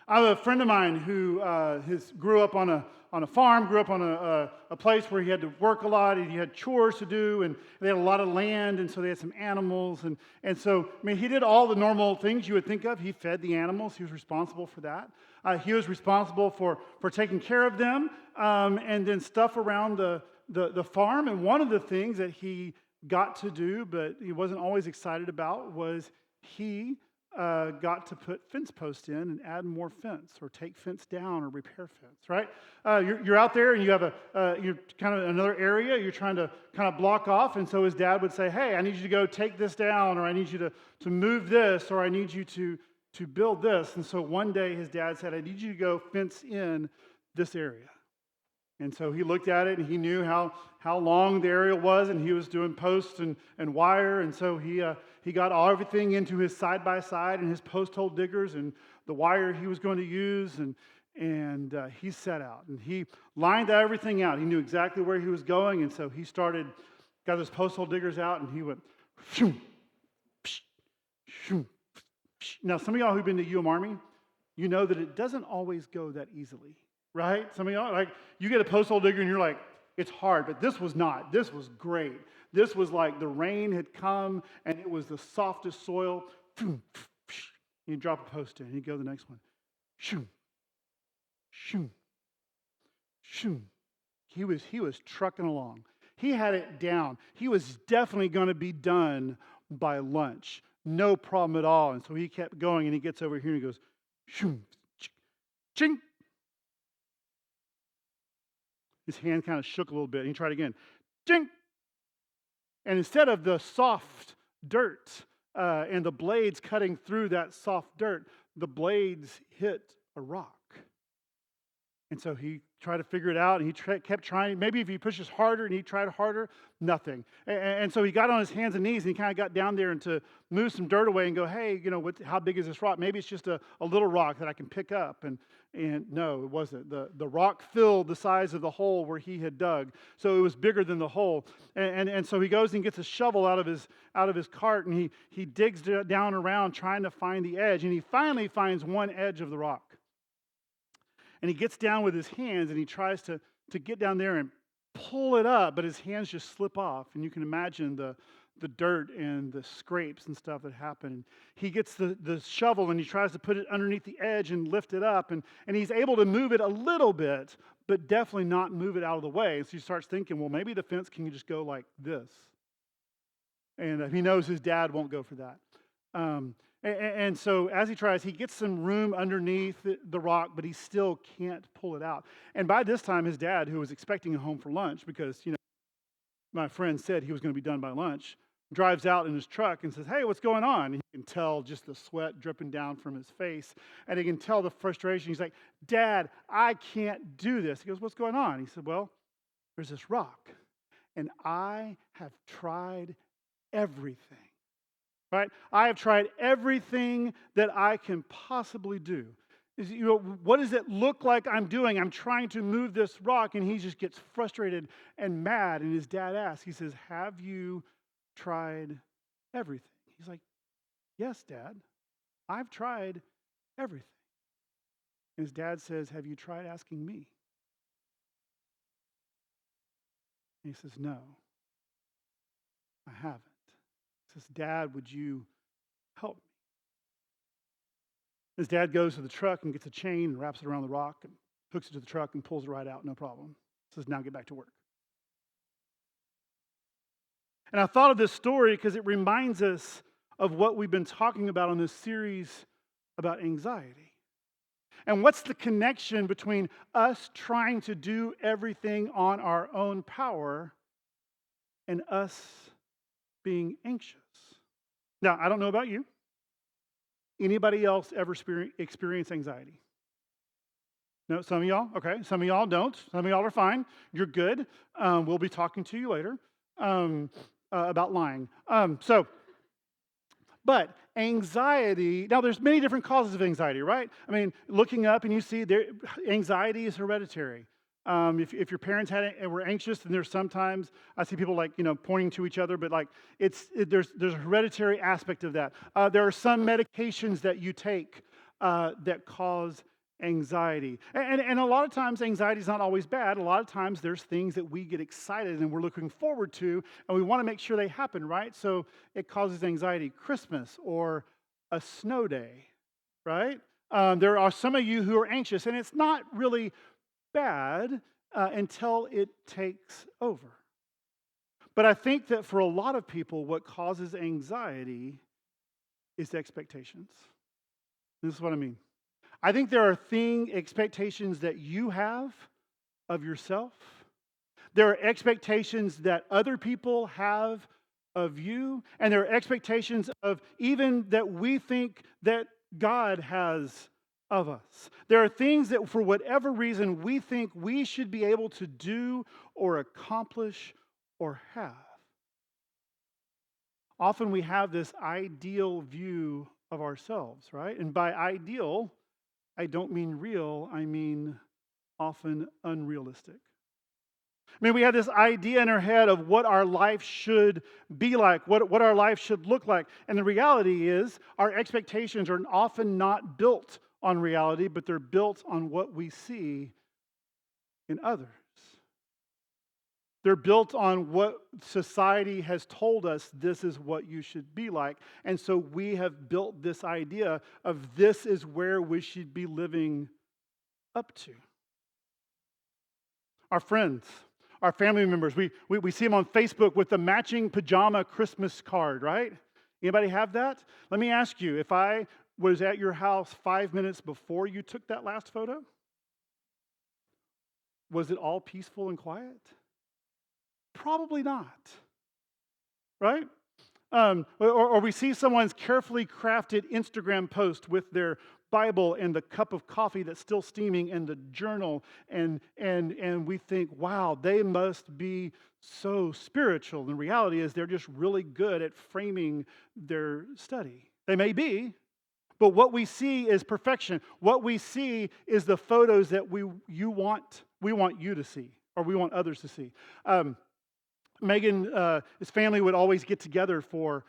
I have a friend of mine who grew up on a farm, grew up on a place where he had to work a lot, and he had chores to do, and they had a lot of land, and so they had some animals, and so I mean he did all the normal things you would think of. He fed the animals; he was responsible for that. He was responsible for taking care of them, and then stuff around the farm. And one of the things that he got to do, but he wasn't always excited about, was he got to put fence posts in and add more fence, or take fence down, or repair fence. Right? You're out there and you have you're kind of another area you're trying to kind of block off, and so his dad would say, "Hey, I need you to go take this down, or I need you to move this, or I need you to build this." And so one day his dad said, "I need you to go fence in this area." And so he looked at it and he knew how long the area was, and he was doing posts and wire. And so he got everything into his side-by-side and his post hole diggers and the wire he was going to use. And he set out and he lined everything out. He knew exactly where he was going. And so he got his post hole diggers out, and he went, phew, psh, phew, psh. Now, some of y'all who've been to Army, you know that it doesn't always go that easily. Right? Some of y'all, like, you get a post hole digger and you're like, it's hard, but this was not. This was great. This was like the rain had come and it was the softest soil. You drop a post in, and you go to the next one. Shoo, shoo, shoo. He was trucking along. He had it down. He was definitely going to be done by lunch. No problem at all. And so he kept going, and he gets over here and he goes, shoo, ching. His hand kind of shook a little bit, and he tried again. Ding! And instead of the soft dirt and the blades cutting through that soft dirt, the blades hit a rock. And so he tried to figure it out, and he kept trying. Maybe if he pushes harder and he tried harder, nothing. And so he got on his hands and knees, and he kind of got down there and to move some dirt away and go, hey, how big is this rock? Maybe it's just a little rock that I can pick up. And no, it wasn't. The rock filled the size of the hole where he had dug. So it was bigger than the hole. And so he goes and gets a shovel out of his cart, and he digs down around trying to find the edge. And he finally finds one edge of the rock. And he gets down with his hands, and he tries to get down there and pull it up, but his hands just slip off. And you can imagine the dirt and the scrapes and stuff that happen. He gets the shovel, and he tries to put it underneath the edge and lift it up. And he's able to move it a little bit, but definitely not move it out of the way. And so he starts thinking, well, maybe the fence can just go like this. And he knows his dad won't go for that. And so as he tries, he gets some room underneath the rock, but he still can't pull it out. And by this time, his dad, who was expecting him home for lunch, because, my friend said he was going to be done by lunch, drives out in his truck and says, hey, what's going on? And he can tell just the sweat dripping down from his face. And he can tell the frustration. He's like, Dad, I can't do this. He goes, what's going on? He said, well, there's this rock, and I have tried everything. Right? I have tried everything that I can possibly do. What does it look like I'm doing? I'm trying to move this rock, and he just gets frustrated and mad. And his dad asks, he says, have you tried everything? He's like, yes, Dad, I've tried everything. And his dad says, have you tried asking me? And he says, no, I haven't. He says, Dad, would you help me? His dad goes to the truck and gets a chain and wraps it around the rock and hooks it to the truck and pulls it right out, no problem. Says, now get back to work. And I thought of this story because it reminds us of what we've been talking about on this series about anxiety. And what's the connection between us trying to do everything on our own power and us being anxious? Now, I don't know about you. Anybody else ever experience anxiety? No, some of y'all? Okay, some of y'all don't. Some of y'all are fine. You're good. We'll be talking to you later about lying. But anxiety, now there's many different causes of anxiety, right? I mean, looking up and you see anxiety is hereditary. If your parents were anxious, and there's sometimes I see people pointing to each other, but there's a hereditary aspect of that. There are some medications that you take that cause anxiety. And a lot of times, anxiety is not always bad. A lot of times, there's things that we get excited and we're looking forward to, and we want to make sure they happen, right? So it causes anxiety. Christmas or a snow day, right? There are some of you who are anxious, and it's not really bad until it takes over. But I think that for a lot of people, what causes anxiety is expectations. This is what I mean. I think there are expectations that you have of yourself. There are expectations that other people have of you, and there are expectations of even that we think that God has of us. There are things that for whatever reason we think we should be able to do or accomplish or have. Often we have this ideal view of ourselves, right? And by ideal, I don't mean real, I mean often unrealistic. I mean, we have this idea in our head of what our life should be like, what our life should look like. And the reality is, our expectations are often not built on reality, but they're built on what we see in others. They're built on what society has told us this is what you should be like. And so we have built this idea of this is where we should be living up to. Our friends, our family members, we see them on Facebook with the matching pajama Christmas card, right? Anybody have that? Let me ask you, if I was at your house 5 minutes before you took that last photo, was it all peaceful and quiet? Probably not, right? Or we see someone's carefully crafted Instagram post with their Bible and the cup of coffee that's still steaming and the journal, and we think, wow, they must be so spiritual. And the reality is they're just really good at framing their study. They may be, but what we see is perfection. What we see is the photos that we want you to see, or we want others to see. Megan, his family would always get together for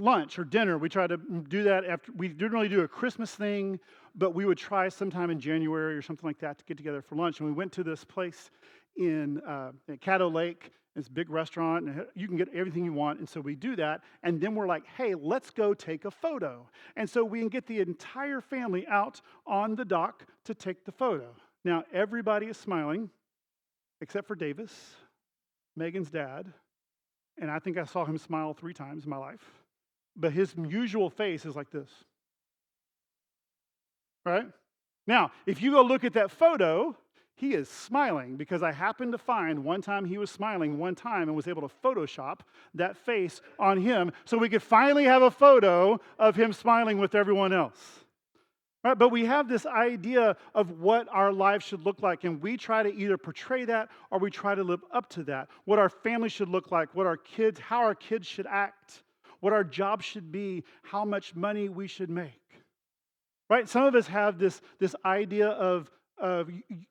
lunch or dinner. We try to do that after. We didn't really do a Christmas thing, but we would try sometime in January or something like that to get together for lunch. And we went to this place in Caddo Lake. It's a big restaurant, and you can get everything you want. And so we do that. And then we're like, hey, let's go take a photo. And so we can get the entire family out on the dock to take the photo. Now, everybody is smiling, except for Davis, Megan's dad, and I think I saw him smile 3 times in my life. But his usual face is like this. Right? Now, if you go look at that photo, he is smiling because I happened to find one time he was smiling one time and was able to Photoshop that face on him so we could finally have a photo of him smiling with everyone else. Right? But we have this idea of what our lives should look like, and we try to either portray that or we try to live up to that. What our family should look like, how our kids should act, what our job should be, how much money we should make. Right? Some of us have this idea of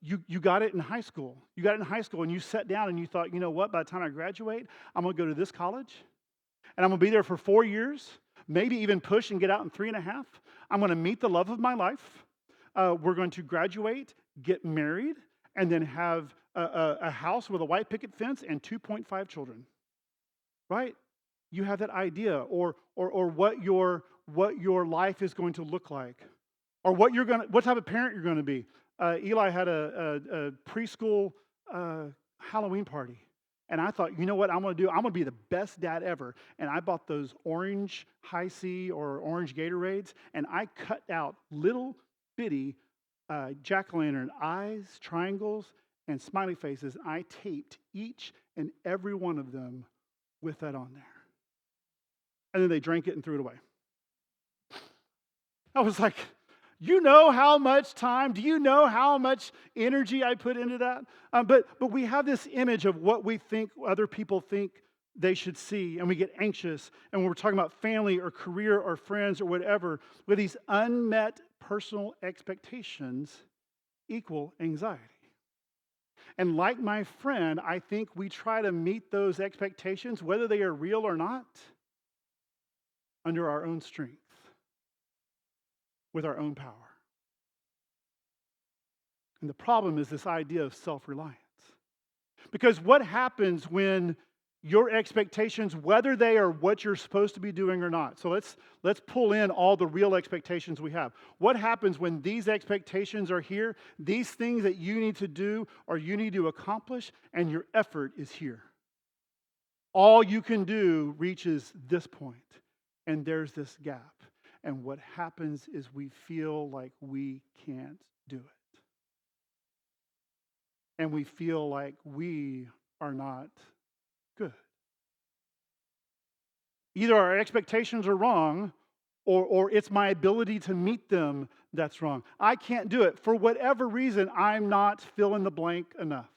you got it in high school. You got it in high school, and you sat down and you thought, you know what? By the time I graduate, I'm going to go to this college, and I'm going to be there for 4 years, maybe even push and get out in 3.5. I'm going to meet the love of my life. We're going to graduate, get married, and then have a house with a white picket fence and 2.5 children. Right? You have that idea, or what your life is going to look like, or what type of parent you're going to be. Eli had a preschool Halloween party. And I thought, you know what I'm going to do? I'm going to be the best dad ever. And I bought those orange High C or orange Gatorades, and I cut out little bitty jack-o'-lantern eyes, triangles, and smiley faces. I taped each and every one of them with that on there. And then they drank it and threw it away. I was like, you know how much time, do you know how much energy I put into that? But we have this image of what we think other people think they should see, and we get anxious. And when we're talking about family or career or friends or whatever, with these unmet personal expectations equal anxiety. And like my friend, I think we try to meet those expectations, whether they are real or not, under our own strength, with our own power. And the problem is this idea of self-reliance. Because what happens when your expectations, whether they are what you're supposed to be doing or not. So let's pull in all the real expectations we have. What happens when these expectations are here, these things that you need to do or you need to accomplish, and your effort is here? All you can do reaches this point, and there's this gap. And what happens is we feel like we can't do it. And we feel like we are not good. Either our expectations are wrong, or it's my ability to meet them that's wrong. I can't do it. For whatever reason, I'm not fill in the blank enough.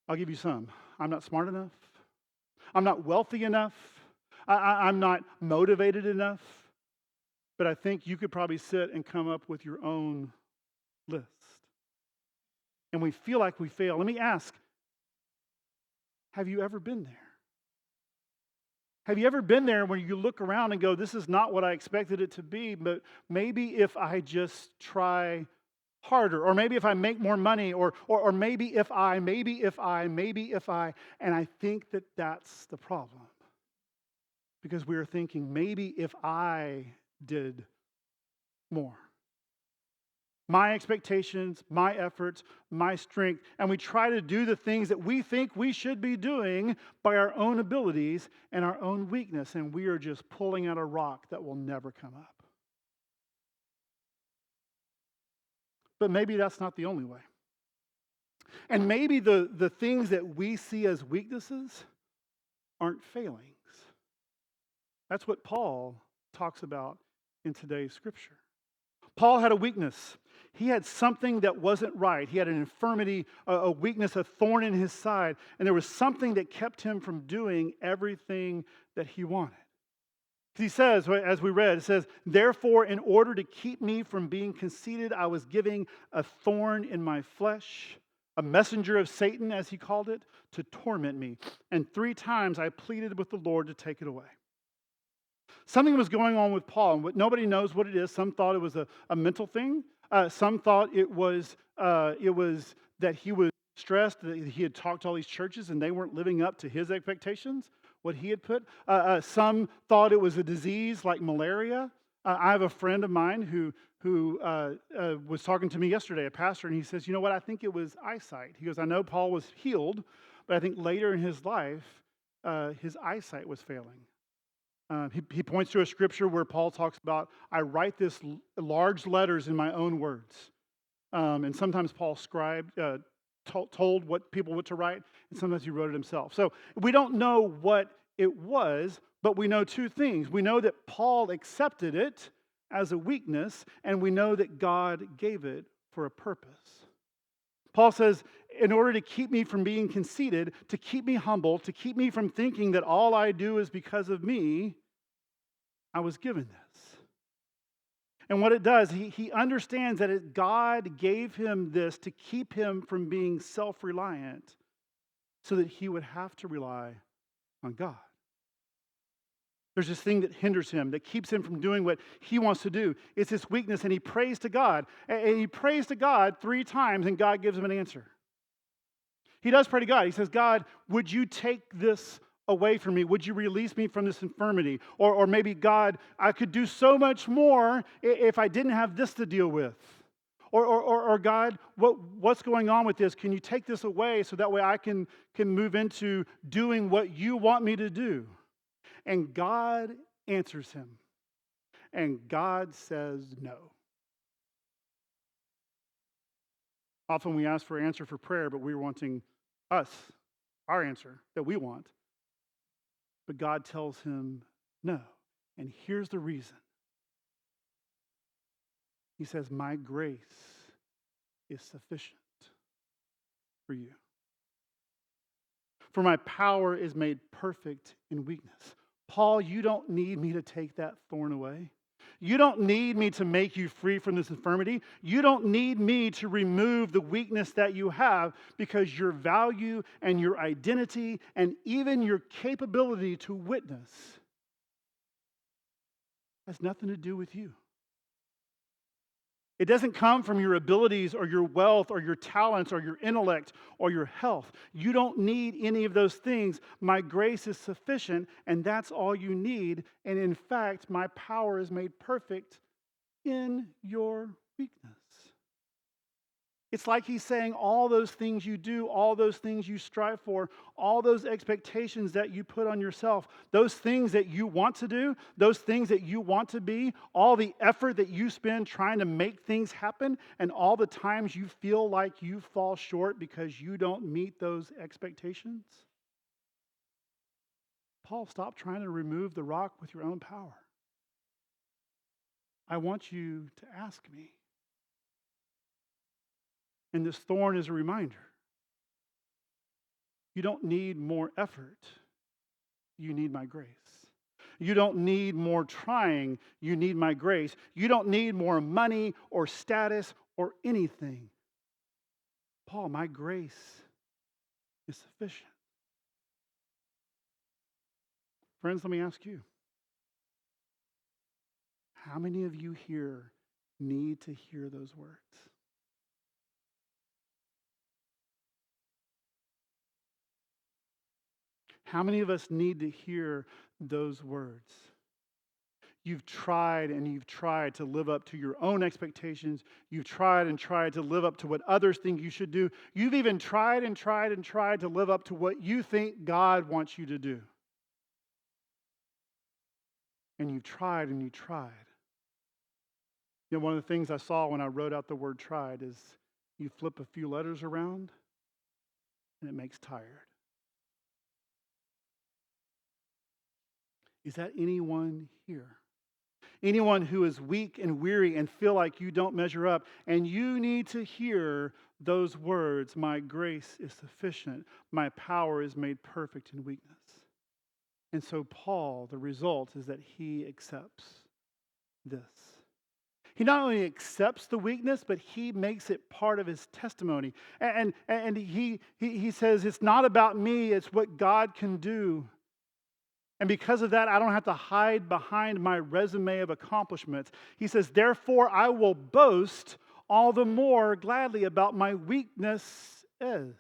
I'll give you some. I'm not smart enough. I'm not wealthy enough. I'm not motivated enough. But I think you could probably sit and come up with your own list. And we feel like we fail. Let me ask, have you ever been there? Have you ever been there when you look around and go, this is not what I expected it to be, but maybe if I just try harder, or maybe if I make more money, or maybe if I, and I think that that's the problem. Because we are thinking, maybe if I did more. My expectations, my efforts, my strength, and we try to do the things that we think we should be doing by our own abilities and our own weakness, and we are just pulling at a rock that will never come up. But maybe that's not the only way. And maybe the things that we see as weaknesses aren't failings. That's what Paul talks about in today's scripture. Paul had a weakness. He had something that wasn't right. He had an infirmity, a weakness, a thorn in his side. And there was something that kept him from doing everything that he wanted. He says, as we read, it says, therefore, in order to keep me from being conceited, I was giving a thorn in my flesh, a messenger of Satan, as he called it, to torment me. And 3 times I pleaded with the Lord to take it away. Something was going on with Paul, and nobody knows what it is. Some thought it was a mental thing. Some thought it was that he was stressed, that he had talked to all these churches and they weren't living up to his expectations, what he had put. Some thought it was a disease like malaria. I have a friend of mine who was talking to me yesterday, a pastor, and he says, you know what, I think it was eyesight. He goes, I know Paul was healed, but I think later in his life, his eyesight was failing. He points to a scripture where Paul talks about, I write this large letters in my own words. And sometimes Paul told what people what to write, and sometimes he wrote it himself. So we don't know what it was, but we know 2 things. We know that Paul accepted it as a weakness, and we know that God gave it for a purpose. Paul says, in order to keep me from being conceited, to keep me humble, to keep me from thinking that all I do is because of me, I was given this. And what it does, he understands that God gave him this to keep him from being self-reliant so that he would have to rely on God. There's this thing that hinders him, that keeps him from doing what he wants to do. It's this weakness, and he prays to God. And he prays to God 3 times, and God gives him an answer. He does pray to God. He says, God, would you take this away from me? Would you release me from this infirmity? Or maybe, God, I could do so much more if I didn't have this to deal with. Or God, what's going on with this? Can you take this away so that way I can move into doing what you want me to do? And God answers him. And God says no. Often we ask for an answer for prayer, but we're wanting our answer that we want. But God tells him no. And here's the reason. He says, my grace is sufficient for you. For my power is made perfect in weakness. Paul, you don't need me to take that thorn away. You don't need me to make you free from this infirmity. You don't need me to remove the weakness that you have, because your value and your identity and even your capability to witness has nothing to do with you. It doesn't come from your abilities or your wealth or your talents or your intellect or your health. You don't need any of those things. My grace is sufficient, and that's all you need. And in fact, my power is made perfect in your weakness. It's like he's saying all those things you do, all those things you strive for, all those expectations that you put on yourself, those things that you want to do, those things that you want to be, all the effort that you spend trying to make things happen, and all the times you feel like you fall short because you don't meet those expectations. Paul, stop trying to remove the rock with your own power. I want you to ask me. And this thorn is a reminder. You don't need more effort. You need my grace. You don't need more trying. You need my grace. You don't need more money or status or anything. Paul, my grace is sufficient. Friends, let me ask you. How many of you here need to hear those words? How many of us need to hear those words? You've tried and you've tried to live up to your own expectations. You've tried and tried to live up to what others think you should do. You've even tried and tried and tried to live up to what you think God wants you to do. And you've tried and you tried. You know, one of the things I saw when I wrote out the word tried is you flip a few letters around and it makes tired. Is that anyone here? Anyone who is weak and weary and feel like you don't measure up, and you need to hear those words, my grace is sufficient, my power is made perfect in weakness. And so Paul, the result is that he accepts this. He not only accepts the weakness, but he makes it part of his testimony. And he says, it's not about me, it's what God can do. And because of that, I don't have to hide behind my resume of accomplishments. He says, therefore, I will boast all the more gladly about my weaknesses, so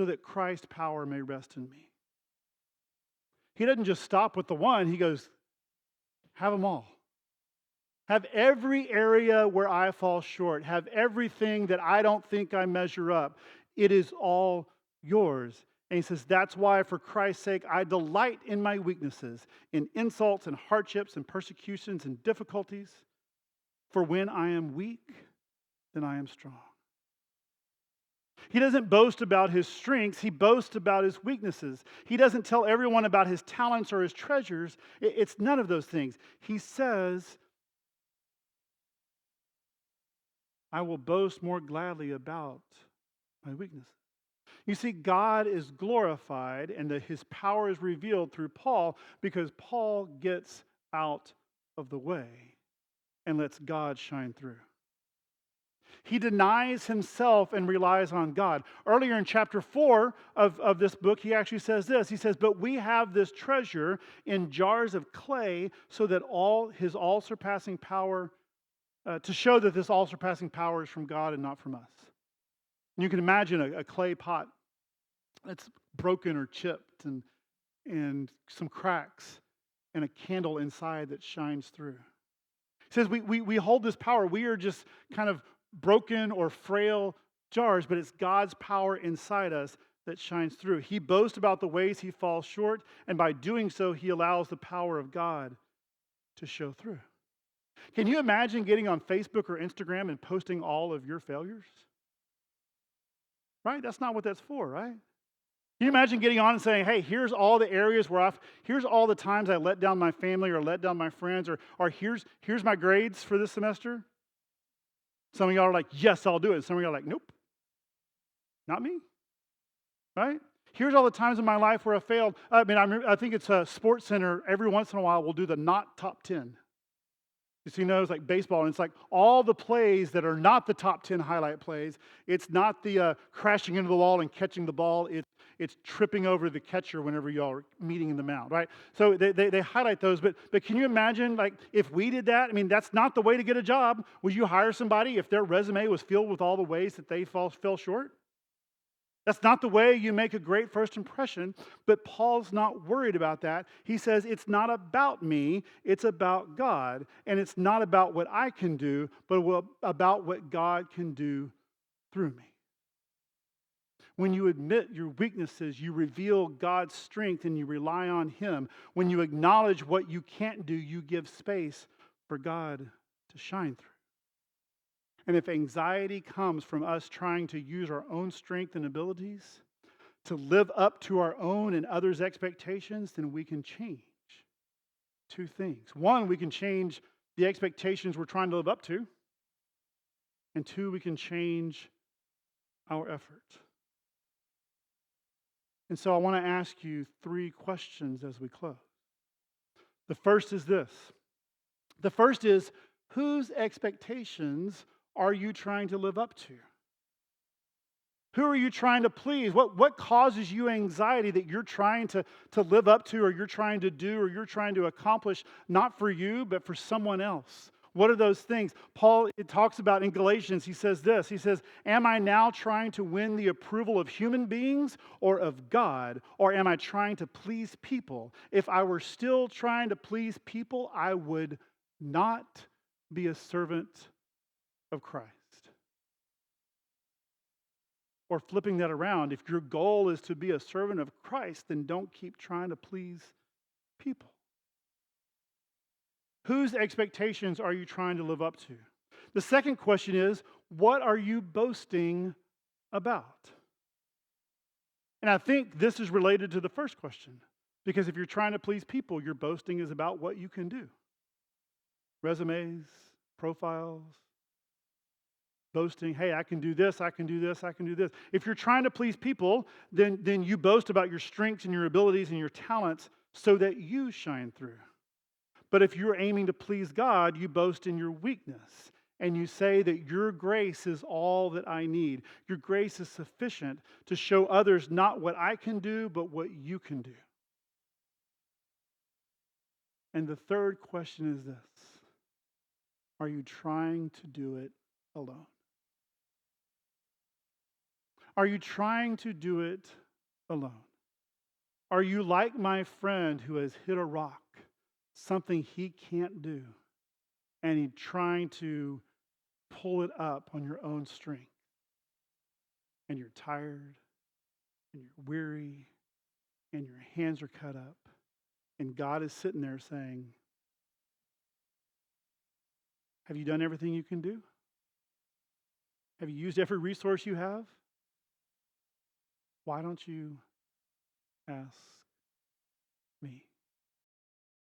that Christ's power may rest in me. He doesn't just stop with the one. He goes, have them all. Have every area where I fall short. Have everything that I don't think I measure up. It is all yours. And he says, that's why, for Christ's sake, I delight in my weaknesses, in insults and hardships and persecutions and difficulties. For when I am weak, then I am strong. He doesn't boast about his strengths. He boasts about his weaknesses. He doesn't tell everyone about his talents or his treasures. It's none of those things. He says, I will boast more gladly about my weaknesses. You see, God is glorified and his power is revealed through Paul because Paul gets out of the way and lets God shine through. He denies himself and relies on God. Earlier in chapter 4 of this book, he actually says this. He says, but we have this treasure in jars of clay so that his all-surpassing power, to show that this all-surpassing power is from God and not from us. You can imagine a clay pot that's broken or chipped and some cracks and a candle inside that shines through. He says we hold this power. We are just kind of broken or frail jars, but it's God's power inside us that shines through. He boasts about the ways he falls short, and by doing so, he allows the power of God to show through. Can you imagine getting on Facebook or Instagram and posting all of your failures? Right? That's not what that's for, right? Can you imagine getting on and saying, hey, here's all the areas here's all the times I let down my family or let down my friends, or here's my grades for this semester? Some of y'all are like, yes, I'll do it. Some of y'all are like, nope, not me, right? Here's all the times in my life where I failed. I think it's a Sports Center. Every once in a while, we'll do the not top 10. You know, it's like baseball, and it's like all the plays that are not the top 10 highlight plays. It's not the crashing into the wall and catching the ball. It's tripping over the catcher whenever y'all are meeting in the mound, right? So they highlight those. But can you imagine, like, if we did that? I mean, that's not the way to get a job. Would you hire somebody if their resume was filled with all the ways that they fell short? That's not the way you make a great first impression, but Paul's not worried about that. He says, it's not about me, it's about God. And it's not about what I can do, but about what God can do through me. When you admit your weaknesses, you reveal God's strength and you rely on Him. When you acknowledge what you can't do, you give space for God to shine through. And if anxiety comes from us trying to use our own strength and abilities to live up to our own and others' expectations, then we can change two things. One, we can change the expectations we're trying to live up to. And two, we can change our effort. And so I want to ask you 3 questions as we close. The first is this. The first is, whose expectations are you trying to live up to? Who are you trying to please? What causes you anxiety that you're trying to live up to, or you're trying to do, or you're trying to accomplish, not for you, but for someone else? What are those things? Paul, it talks about in Galatians, he says this. He says, am I now trying to win the approval of human beings or of God? Or am I trying to please people? If I were still trying to please people, I would not be a servant of Christ. Or flipping that around, if your goal is to be a servant of Christ, then don't keep trying to please people. Whose expectations are you trying to live up to? The second question is, what are you boasting about? And I think this is related to the first question, because if you're trying to please people, your boasting is about what you can do. Resumes, profiles, boasting, hey, I can do this, I can do this, I can do this. If you're trying to please people, then you boast about your strengths and your abilities and your talents so that you shine through. But if you're aiming to please God, you boast in your weakness. And you say that your grace is all that I need. Your grace is sufficient to show others not what I can do, but what you can do. And the third question is this. Are you trying to do it alone? Are you trying to do it alone? Are you like my friend who has hit a rock, something he can't do, and he's trying to pull it up on your own strength? And you're tired, and you're weary, and your hands are cut up, and God is sitting there saying, have you done everything you can do? Have you used every resource you have? Why don't you ask me?